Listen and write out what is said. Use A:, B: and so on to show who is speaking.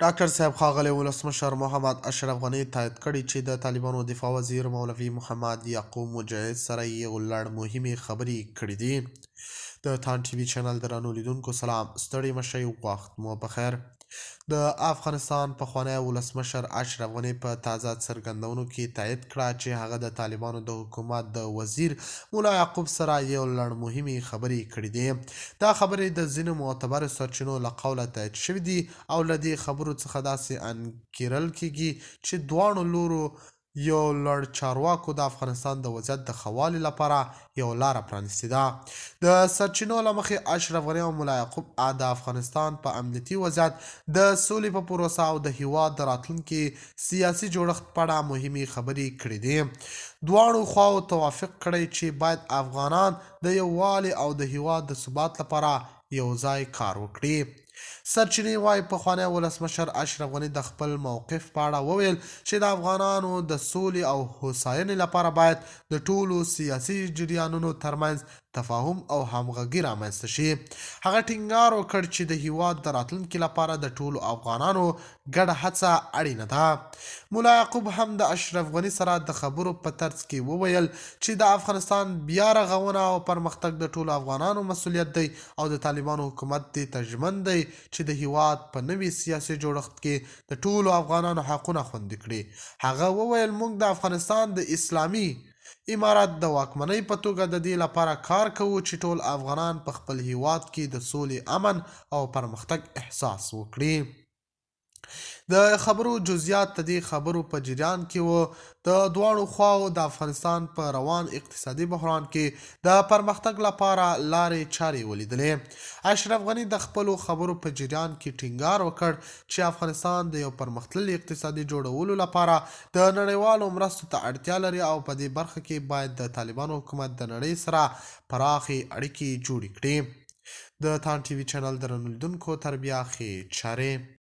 A: ډاکټر صاحب ښاغلی ولسمشر محمد اشرف غني تایید کړي چې د طالبانو دفاع وزیر مولوي محمد یعقوب مجاهد سره یې لړ مهمې خبرې کړې دي. د تان ټي وي چینل درنو لیدونکو سلام، ستړي مشئ، وخت مو بخیر. د افغانستان پخوانی ولسمشر اشرف غني په تازه څرګندونو کې تایید کړه چې هغه د طالبانو د حکومت د وزیر مولا یعقوب سره یو لړ مهمې خبرې کړې دي. دا خبرې د ځینو معتبرو سرچینو له قوله تایید شوې دي او له دې خبرو څخه داسې انګیرل کیږي چې دواړو لورو یو لړ چارواکو د افغانستان د وضعیت د ښه والي لپاره یو لاره پرانیستې ده. د سرچینو له مخې اشرف غني او ملا یعقوب د افغانستان په امنیتي وضعیت، د سولې په پروسه او د هیواد د راتلونکي سیاسي جوړښت په اړه مهمې خبرې کړې دي. دواړو خواو توافق کړی چې باید افغانان د یووالي او د هیواد د ثبات لپاره یو ځای کار وکړي. سرچینې وایي پخوانی ولسمشر اشرف غني د خپل موقف په اړه وویل چې د افغانانو د سولې او هوساینې لپاره باید د ټولو سیاسي جریانونو ترمنځ تفاهم او همغږي رامنځته شي. هغه ټینګار وکړ چې د هیواد د راتلونکي لپاره د ټولو افغانانو ګډه هڅه اړینه ده. مولا یعقوب هم د اشرف غني سره د خبرو په ترڅ کې وویل چې د افغانستان بیا رغونه او پرمختګ د ټولو افغانانو مسؤلیت دی او د طالبانو حکومت دې ته ژمن دی چې د هیواد په نوي سیاسي جوړښت کې د ټولو افغانانو حقونه خوندي کړي. هغه وویل موږ د افغانستان د اسلامي امارت د واکمنۍ په توګه د دې لپاره کار کوو چې ټول افغانان په خپل هیواد کې د سولې، امن او پرمختګ احساس وکړي. د خبرو جزئیات د دې خبرو په جریان کې وو. د دواړو خواو د افغانستان په روان اقتصادي بحران کې د پرمختګ لپاره لارې چارې ولیدلې. اشرف غني د خپلو خبرو په جریان کې ټینګار وکړ چې افغانستان د یو پرمختللي اقتصادي جوړولو لپاره د نړیوالو مرستو ته اړتیا لري او په دې برخه کې باید د طالبانو حکومت د نړۍ سره پراخې اړیکې جوړې کړي. د تان ټي وي چینل درنو لیدونکو تر بیا ښې چارې.